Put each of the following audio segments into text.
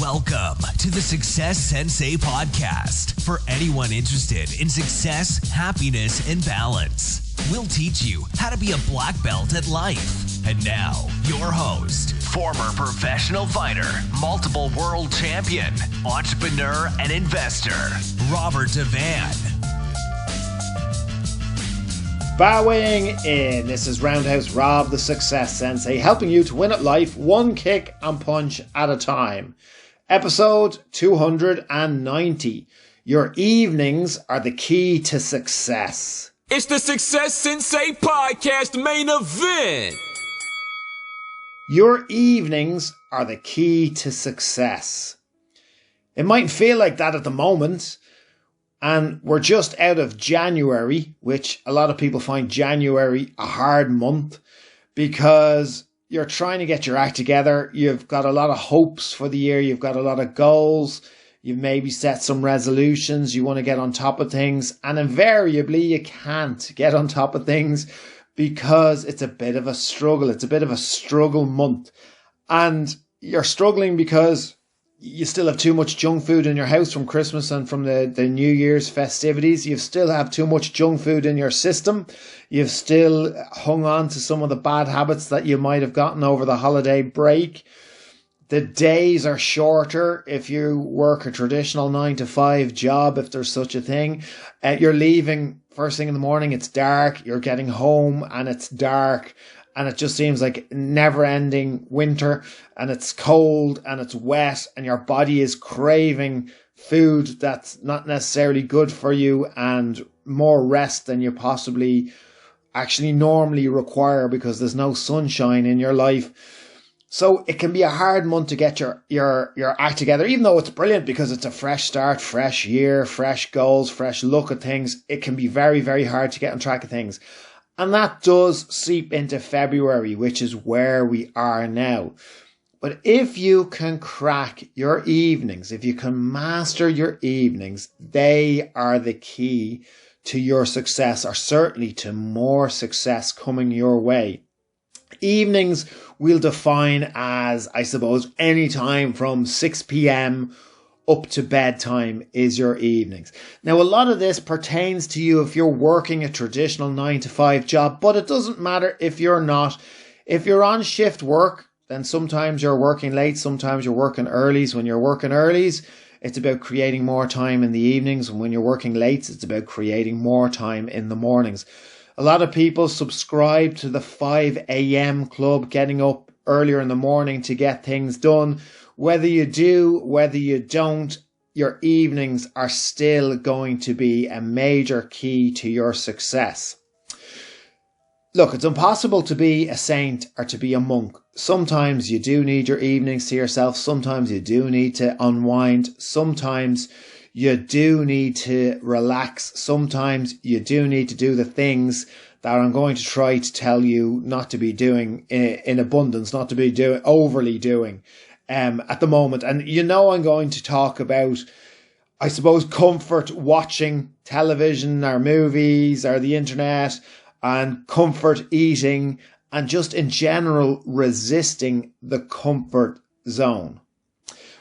Welcome to the Success Sensei podcast for anyone interested in success, happiness, and balance. We'll teach you how to be a black belt at life. And now, your host, former professional fighter, multiple world champion, entrepreneur, and investor, Robert Devane. Bowing in, this is Roundhouse Rob, the Success Sensei, helping you to win at life one kick and punch at a time. Episode 290. Your evenings are the key to success. It's the Success Sensei podcast main event. Your evenings are the key to success. It might feel like that at the moment. And we're just out of January, which a lot of people find January a hard month because you're trying to get your act together. You've got a lot of hopes for the year. You've got a lot of goals. You've maybe set some resolutions. You want to get on top of things. And invariably, you can't get on top of things because it's a bit of a struggle. It's a bit of a struggle month. And you're struggling because you still have too much junk food in your house from Christmas and from the New Year's festivities. You still have too much junk food in your system. You've still hung on to some of the bad habits that you might have gotten over the holiday break. The days are shorter if you work a traditional 9-to-5 job, if there's such a thing. You're leaving first thing in the morning, it's dark. You're getting home and it's dark. And it just seems like never-ending winter, and it's cold and it's wet, and your body is craving food that's not necessarily good for you and more rest than you possibly actually normally require because there's no sunshine in your life. So it can be a hard month to get your act together, even though it's brilliant because it's a fresh start, fresh year, fresh goals, fresh look at things. It can be very, very hard to get on track of things. And that does seep into February, which is where we are now. But if you can crack your evenings, if you can master your evenings, they are the key to your success, or certainly to more success coming your way. Evenings we'll define as, I suppose, any time from 6 p.m. up to bedtime is your evenings. Now, a lot of this pertains to you if you're working a traditional 9-to-5 job, but it doesn't matter if you're not. If you're on shift work, then sometimes you're working late, sometimes you're working earlies. When you're working earlies, it's about creating more time in the evenings. And when you're working late, it's about creating more time in the mornings. A lot of people subscribe to the 5 a.m. club, getting up earlier in the morning to get things done. Whether you do, whether you don't, your evenings are still going to be a major key to your success. Look, it's impossible to be a saint or to be a monk. Sometimes you do need your evenings to yourself. Sometimes you do need to unwind. Sometimes you do need to relax. Sometimes you do need to do the things that I'm going to try to tell you not to be doing in abundance, not to be overly doing. At the moment. And you know I'm going to talk about, I suppose, comfort watching television or movies or the internet, and comfort eating, and just in general resisting the comfort zone.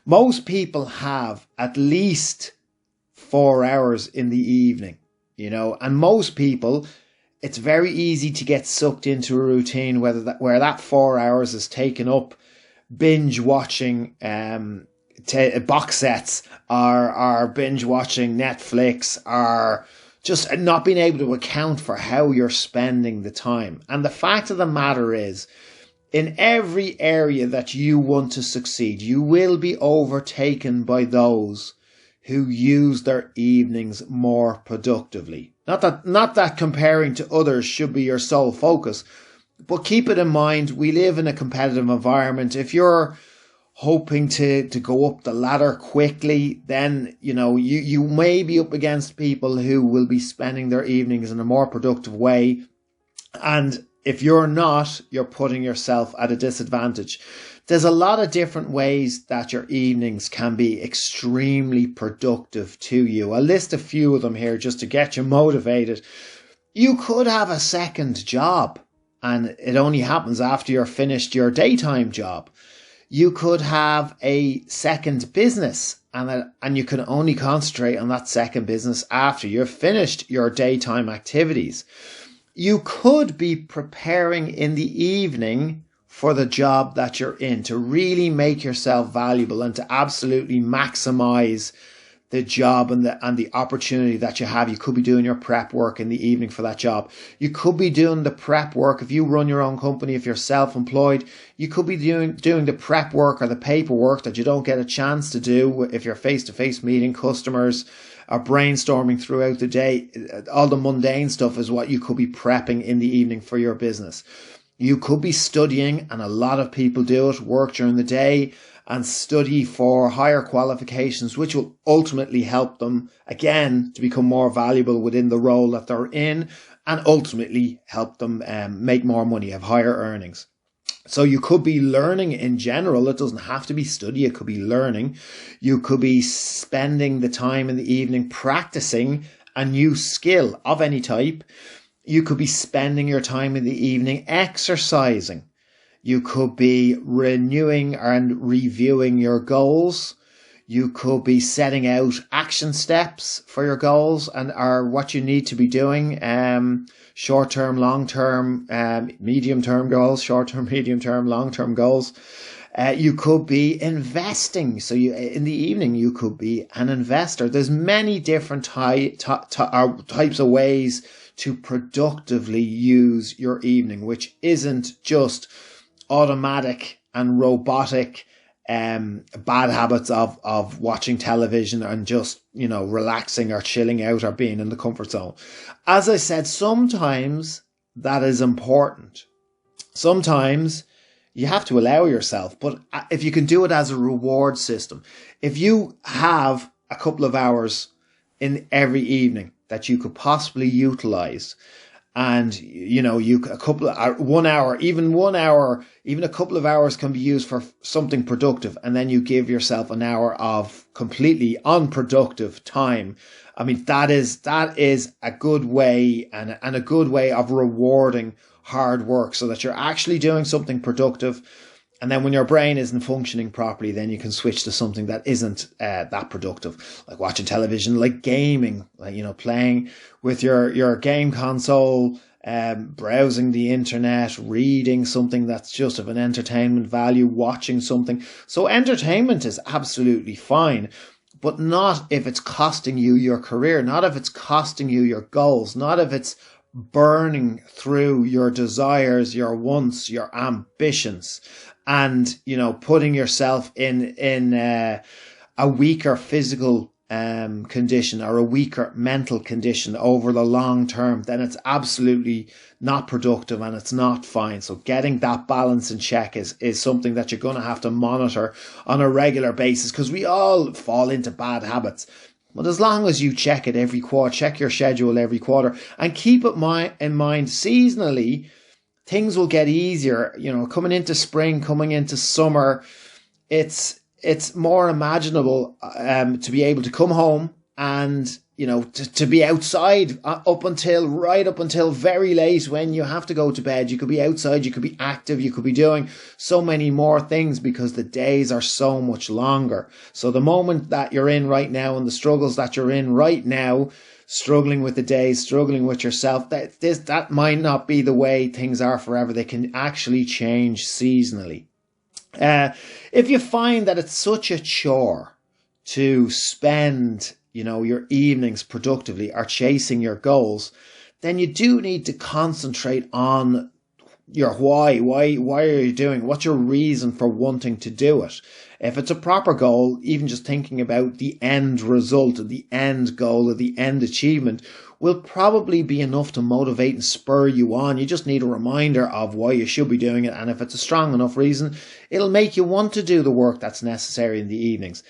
Most people have at least 4 hours in the evening, and most people, it's very easy to get sucked into a routine where that 4 hours is taken up binge watching box sets, or binge watching Netflix, or just not being able to account for how you're spending the time. And the fact of the matter is, in every area that you want to succeed, you will be overtaken by those who use their evenings more productively. Not that comparing to others should be your sole focus, but keep it in mind, we live in a competitive environment. If you're hoping to go up the ladder quickly, then, you may be up against people who will be spending their evenings in a more productive way. And if you're not, you're putting yourself at a disadvantage. There's a lot of different ways that your evenings can be extremely productive to you. I'll list a few of them here just to get you motivated. You could have a second job, and it only happens after you're finished your daytime job. You could have a second business and you can only concentrate on that second business after you've finished your daytime activities. You could be preparing in the evening for the job that you're in to really make yourself valuable and to absolutely maximize the job and the opportunity that you have. You could be doing your prep work in the evening for that job. You could be doing the prep work if you run your own company, if you're self-employed. You could be doing the prep work or the paperwork that you don't get a chance to do if you're face-to-face meeting customers or brainstorming throughout the day. All the mundane stuff is what you could be prepping in the evening for your business. You could be studying, and a lot of people do it, work during the day and study for higher qualifications, which will ultimately help them, again, to become more valuable within the role that they're in and ultimately help them make more money, have higher earnings. So you could be learning in general. It doesn't have to be study. It could be learning. You could be spending the time in the evening practicing a new skill of any type. You could be spending your time in the evening exercising. You could be renewing and reviewing your goals. You could be setting out action steps for your goals and are what you need to be doing. Short-term, long-term, medium-term goals, short-term, medium-term, long-term goals. You could be investing. So in the evening, you could be an investor. There's many different types of ways to productively use your evening, which isn't just automatic and robotic bad habits of watching television and just, relaxing or chilling out or being in the comfort zone. As I said, sometimes that is important. Sometimes you have to allow yourself, but if you can do it as a reward system, if you have a couple of hours in every evening that you could possibly utilize, and a couple of 1 hour, even a couple of hours can be used for something productive, and then you give yourself an hour of completely unproductive time. I mean, that is a good way and a good way of rewarding hard work, so that you're actually doing something productive. And then when your brain isn't functioning properly, then you can switch to something that isn't that productive, like watching television, like gaming, like, playing with your game console, browsing the internet, reading something that's just of an entertainment value, watching something. So entertainment is absolutely fine, but not if it's costing you your career, not if it's costing you your goals, not if it's burning through your desires, your wants, your ambitions, and putting yourself in a weaker physical condition or a weaker mental condition over the long term. Then it's absolutely not productive and it's not fine. So getting that balance in check is something that you're going to have to monitor on a regular basis, because we all fall into bad habits. But as long as you check it every quarter, check your schedule every quarter, and keep it in mind seasonally, things will get easier. Coming into spring, coming into summer, it's more imaginable to be able to come home and to be outside up until very late when you have to go to bed. You could be outside, you could be active, you could be doing so many more things because the days are so much longer. So the moment that you're in right now and the struggles that you're in right now, struggling with the days, struggling with yourself, that might not be the way things are forever. They can actually change seasonally. If you find that it's such a chore to spend your evenings productively or chasing your goals, then you do need to concentrate on your why. Why are you doing? What's your reason for wanting to do it? If it's a proper goal, even just thinking about the end result, the end goal, or the end achievement will probably be enough to motivate and spur you on. You just need a reminder of why you should be doing it. And if it's a strong enough reason, it'll make you want to do the work that's necessary in the evenings.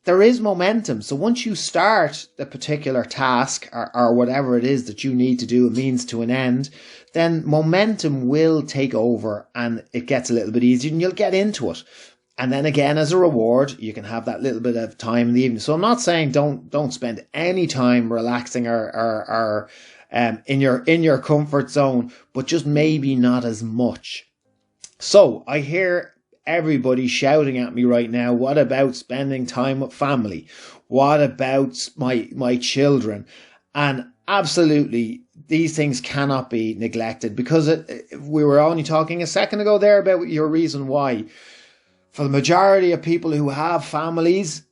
There is momentum. So once you start the particular task or whatever it is that you need to do, a means to an end, then momentum will take over and it gets a little bit easier and you'll get into it. And then again, as a reward, you can have that little bit of time in the evening. So I'm not saying don't spend any time relaxing or in your comfort zone, but just maybe not as much. So I hear everybody shouting at me right now, what about spending time with family? What about my children? And absolutely, these things cannot be neglected, because we were only talking a second ago there about your reason why. For the majority of people who have families,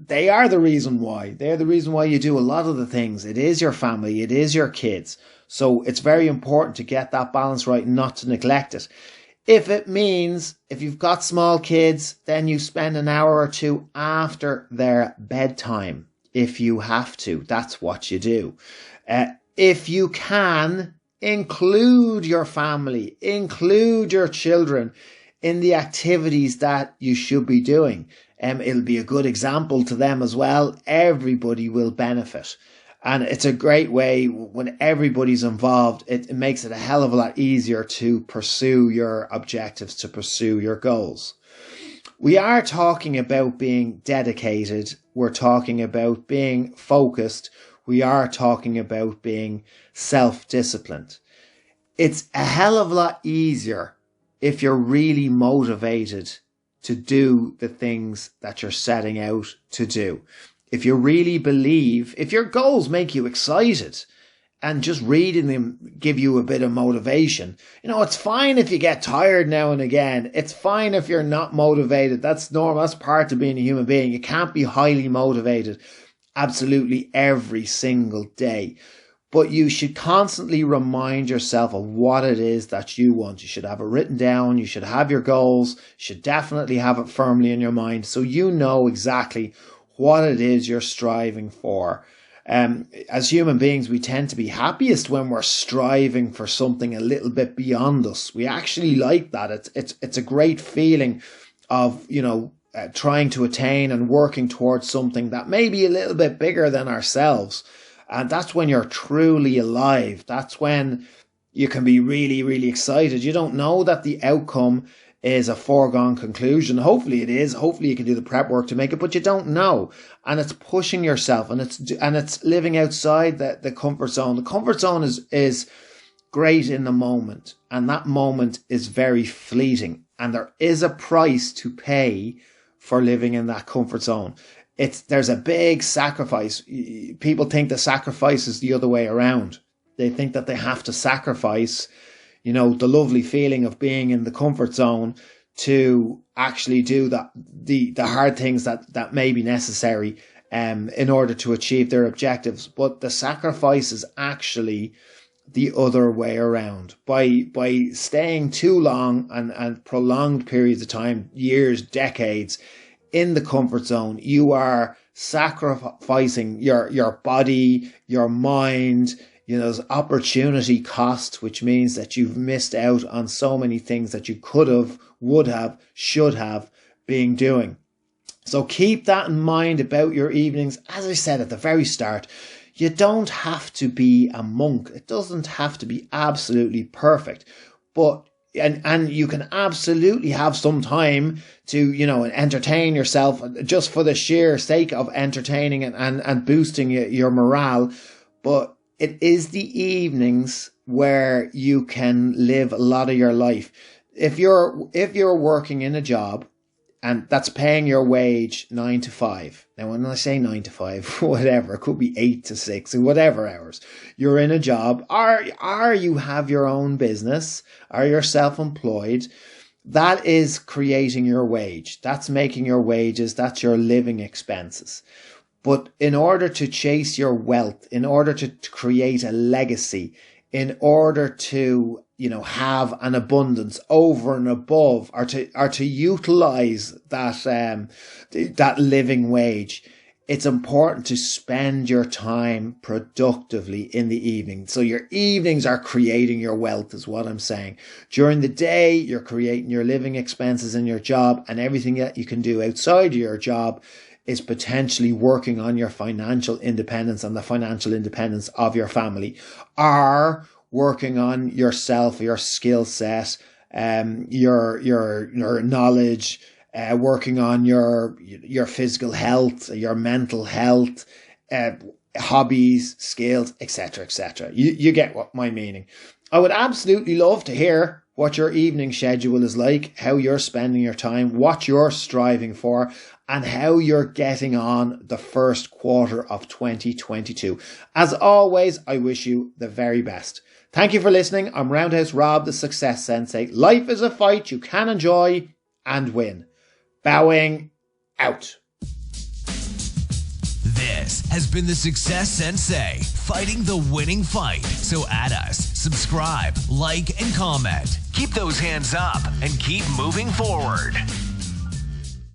they are the reason why. They're the reason why you do a lot of the things. It is your family. It is your kids. So it's very important to get that balance right and not to neglect it. If it means, if you've got small kids, then you spend an hour or two after their bedtime. If you have to, that's what you do. If you can, include your family, include your children in the activities that you should be doing. It'll be a good example to them as well. Everybody will benefit. And it's a great way when everybody's involved. It makes it a hell of a lot easier to pursue your objectives, to pursue your goals. We are talking about being dedicated. We're talking about being focused. We are talking about being self-disciplined. It's a hell of a lot easier if you're really motivated to do the things that you're setting out to do. If you really believe, if your goals make you excited and just reading them give you a bit of motivation, it's fine if you get tired now and again. It's fine if you're not motivated. That's normal. That's part of being a human being. You can't be highly motivated absolutely every single day. But you should constantly remind yourself of what it is that you want. You should have it written down. You should have your goals. You should definitely have it firmly in your mind so you know exactly what it is you're striving for. As human beings, we tend to be happiest when we're striving for something a little bit beyond us. We actually like that. It's a great feeling of, trying to attain and working towards something that may be a little bit bigger than ourselves. And that's when you're truly alive. That's when you can be really, really excited. You don't know that the outcome is a foregone conclusion. Hopefully it is. Hopefully you can do the prep work to make it, but you don't know. And it's pushing yourself, and it's living outside the comfort zone. The comfort zone is great in the moment, and that moment is very fleeting. And there is a price to pay for living in that comfort zone. There's a big sacrifice. People think the sacrifice is the other way around. They think that they have to sacrifice, the lovely feeling of being in the comfort zone to actually do the hard things that may be necessary in order to achieve their objectives. But the sacrifice is actually the other way around. By staying too long and prolonged periods of time, years, decades, in the comfort zone, you are sacrificing your body, your mind. There's opportunity cost, which means that you've missed out on so many things that you could have, would have, should have been doing. So keep that in mind about your evenings. As I said at the very start, you don't have to be a monk. It doesn't have to be absolutely perfect, but and you can absolutely have some time to, entertain yourself just for the sheer sake of entertaining and boosting your morale. But it is the evenings where you can live a lot of your life. If you're working in a job and that's paying your wage 9 to 5. Now, when I say 9 to 5, whatever, it could be 8 to 6 or whatever hours. You're in a job, or you have your own business, or you're self-employed. That is creating your wage. That's making your wages. That's your living expenses. But in order to chase your wealth, in order to create a legacy, in order to, have an abundance over and above, or to utilize that living wage, it's important to spend your time productively in the evening. So your evenings are creating your wealth, is what I'm saying. During the day, you're creating your living expenses in your job, and everything that you can do outside of your job is potentially working on your financial independence and the financial independence of your family, or working on yourself, your skill set, your knowledge, working on your physical health, your mental health, hobbies, skills, etc., etc. You get what my meaning. I would absolutely love to hear what your evening schedule is like, how you're spending your time, what you're striving for, and how you're getting on the first quarter of 2022. As always, I wish you the very best. Thank you for listening. I'm Roundhouse Rob, the Success Sensei. Life is a fight you can enjoy and win. Bowing out. This has been the Success Sensei, fighting the winning fight. So add us, subscribe, like, and comment. Keep those hands up and keep moving forward.